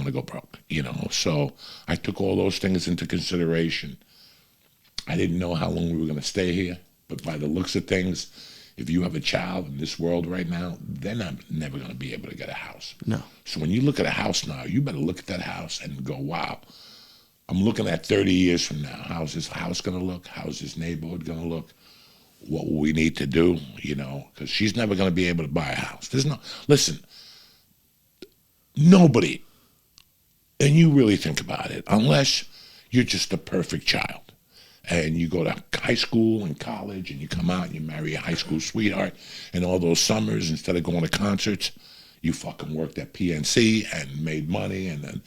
going to go broke, So I took all those things into consideration. I didn't know how long we were going to stay here, but by the looks of things, if you have a child in this world right now, they're never going to be able to get a house. No. So when you look at a house now, you better look at that house and go, wow, I'm looking at 30 years from now. How's this house going to look? How's this neighborhood going to look? What will we need to do? Because she's never going to be able to buy a house. Listen, nobody, and you really think about it, unless you're just a perfect child and you go to high school and college and you come out and you marry a high school sweetheart, and all those summers, instead of going to concerts, you fucking worked at PNC and made money, and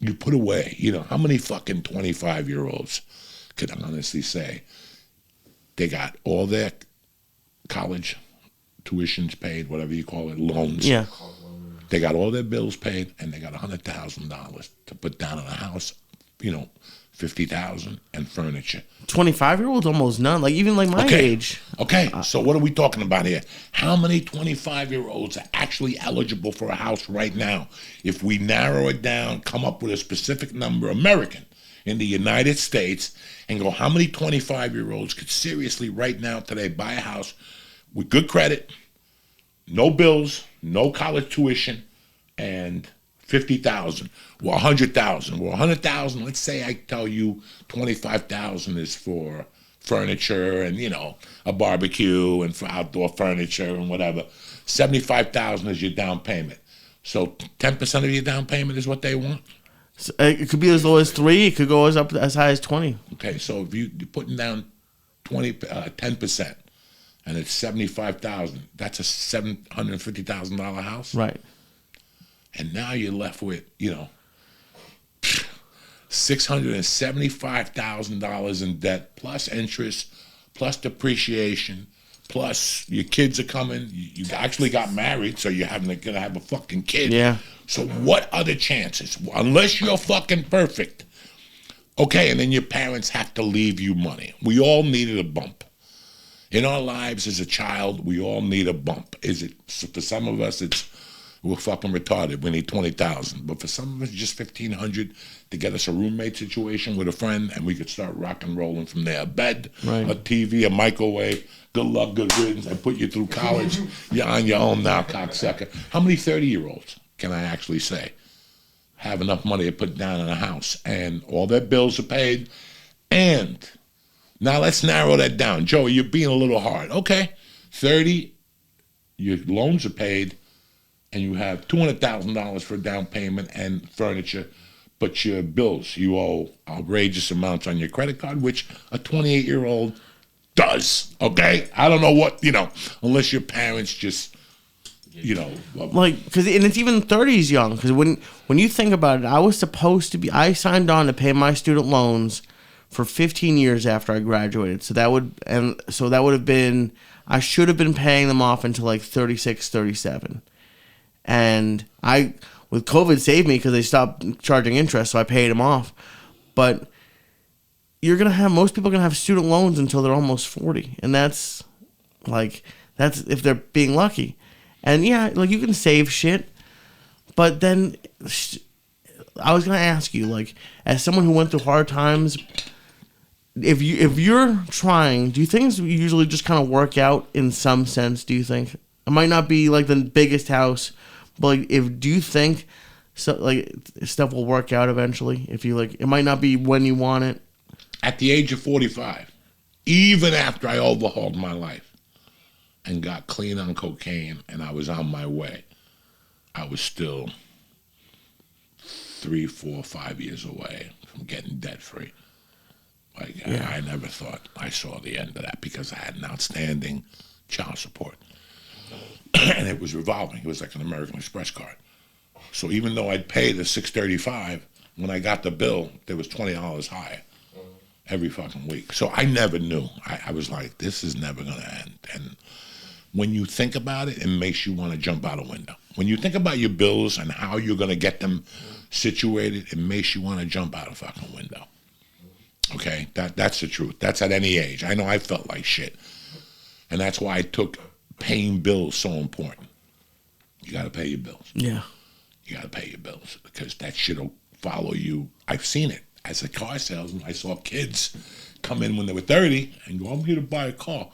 you put away, how many fucking 25-year-olds could honestly say they got all their college tuitions paid, whatever you call it, loans. Yeah. They got all their bills paid, and they got $100,000 to put down on a house, $50,000 and furniture. 25-year-olds, almost none. Like even like my age. Okay, so what are we talking about here? How many 25-year-olds are actually eligible for a house right now? If we narrow it down, come up with a specific number, American, in the United States, and go, how many 25-year-olds could seriously right now today buy a house with good credit, no bills, no college tuition, and $50,000 or $100,000? Well, $100,000, let's say I tell you $25,000 is for furniture and, a barbecue and for outdoor furniture and whatever. $75,000 is your down payment. So 10% of your down payment is what they want? So it could be as low as 3. It could go as high as 20. Okay, so if you're putting down 10%, and it's $75,000, that's a $750,000 house. Right. And now you're left with, $675,000 in debt, plus interest, plus depreciation, plus your kids are coming. You actually got married, so you're gonna have a fucking kid. Yeah. So what are the chances? Unless you're fucking perfect. Okay, and then your parents have to leave you money. We all needed a bump. In our lives as a child, we all need a bump. For some of us, we're fucking retarded. We need $20,000. But for some of us, just $1,500 to get us a roommate situation with a friend, and we could start rock and rolling from there. A bed, right. A TV, a microwave. Good luck, good riddance. I put you through college. You're on your own now, cocksucker. How many 30-year-olds can I actually say have enough money to put down in a house, and all their bills are paid? And now let's narrow that down. Joey, you're being a little hard. Okay, 30, your loans are paid, and you have $200,000 for a down payment and furniture, but your bills, you owe outrageous amounts on your credit card, which a 28-year-old does, okay? I don't know what, unless your parents just, because and it's even 30s young, because when you think about it, I signed on to pay my student loans for 15 years after I graduated. So that would have been, I should have been paying them off until like 36, 37. And with COVID saved me because they stopped charging interest, so I paid them off. But most people are going to have student loans until they're almost 40. And that's if they're being lucky. And yeah, like you can save shit, but then I was going to ask you, as someone who went through hard times, if you're trying, do you think usually just kind of work out in some sense? Do you think it might not be like the biggest house, but do you think stuff will work out eventually? If you it might not be when you want it. At the age of 45, even after I overhauled my life and got clean on cocaine and I was on my way, I was still 3, 4, 5 years away from getting debt free. I never thought I saw the end of that because I had an outstanding child support. And it was revolving. It was like an American Express card. So even though I'd pay the $635, when I got the bill, there was $20 higher every fucking week. So I never knew. I was like, this is never going to end. And when you think about it, it makes you want to jump out a window. When you think about your bills and how you're going to get them situated, it makes you want to jump out a fucking window. Okay? That's the truth. That's at any age. I know I felt like shit. And that's why I took paying bills so important. You got to pay your bills. Yeah. You got to pay your bills because that shit will follow you. I've seen it. As a car salesman, I saw kids come in when they were 30 and go, I'm here to buy a car.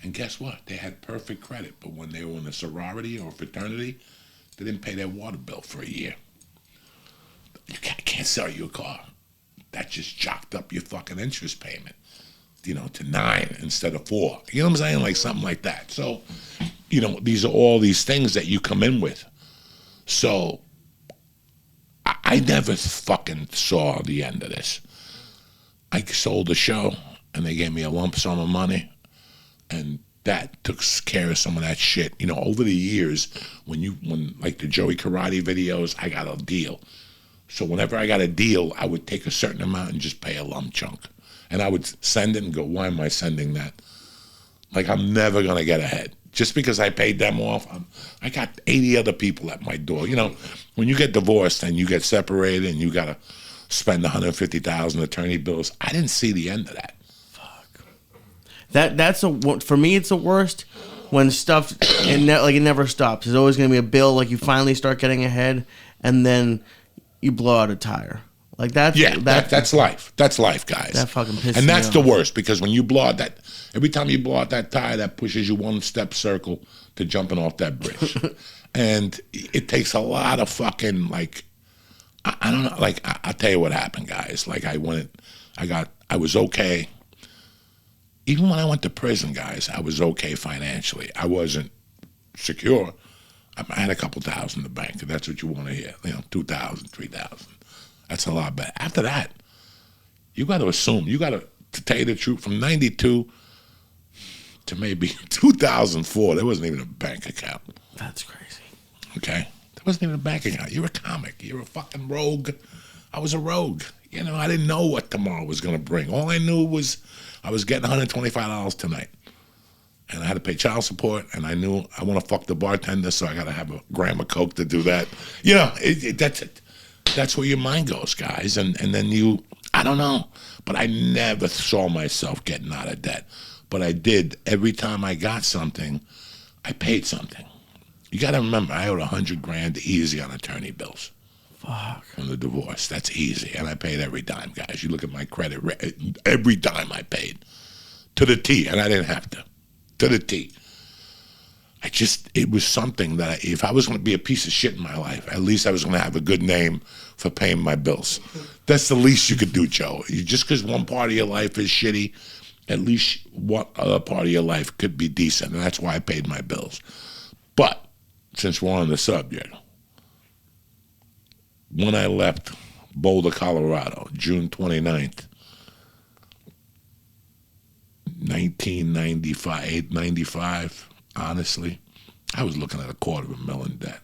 And guess what? They had perfect credit. But when they were in a sorority or a fraternity, they didn't pay their water bill for a year. You can't sell you a car. That just jocked up your fucking interest payment, to 9 instead of 4. You know what I'm saying? Like something like that. So, these are all these things that you come in with. So I never fucking saw the end of this. I sold a show, and they gave me a lump sum of money, and that took care of some of that shit. Over the years, when like the Joey Karate videos, I got a deal. So whenever I got a deal, I would take a certain amount and just pay a lump chunk. And I would send it and go, why am I sending that? Like, I'm never going to get ahead. Just because I paid them off, I got 80 other people at my door. When you get divorced and you get separated and you got to spend $150,000 attorney bills, I didn't see the end of that. Fuck. For me, it's the worst when stuff, it never stops. There's always going to be a bill, like you finally start getting ahead, and then you blow out a tire. Like that's life. That's life, guys. That fucking pisses me off. And that's the worst, because when you blow out every time you blow out that tire, that pushes you one step circle to jumping off that bridge. And it takes a lot of fucking, like, I don't know, like, I'll tell you what happened, guys. Like, I was okay. Even when I went to prison, guys, I was okay financially. I wasn't secure. I had a couple thousand in the bank, if that's what you want to hear. 2,000, 3,000. That's a lot better. After that, you got to assume, to tell you the truth, from 92 to maybe 2004, there wasn't even a bank account. That's crazy. Okay? There wasn't even a bank account. You're a comic. You're a fucking rogue. I was a rogue. I didn't know what tomorrow was going to bring. All I knew was I was getting $125 tonight. And I had to pay child support, and I knew I want to fuck the bartender, so I got to have a gram of Coke to do that. That's it. That's where your mind goes, guys. And then I don't know. But I never saw myself getting out of debt. But I did. Every time I got something, I paid something. You got to remember, I owed $100,000 easy on attorney bills. Fuck. From the divorce. That's easy. And I paid every dime, guys. You look at my credit, every dime I paid. To the T, and I didn't have to. To the T. It was something that if I was going to be a piece of shit in my life, at least I was going to have a good name for paying my bills. That's the least you could do, Joe. Just because one part of your life is shitty, at least one other part of your life could be decent, and that's why I paid my bills. But since we're on the subject, when I left Boulder, Colorado, June 29th, 1995, honestly, I was looking at $250,000 debt.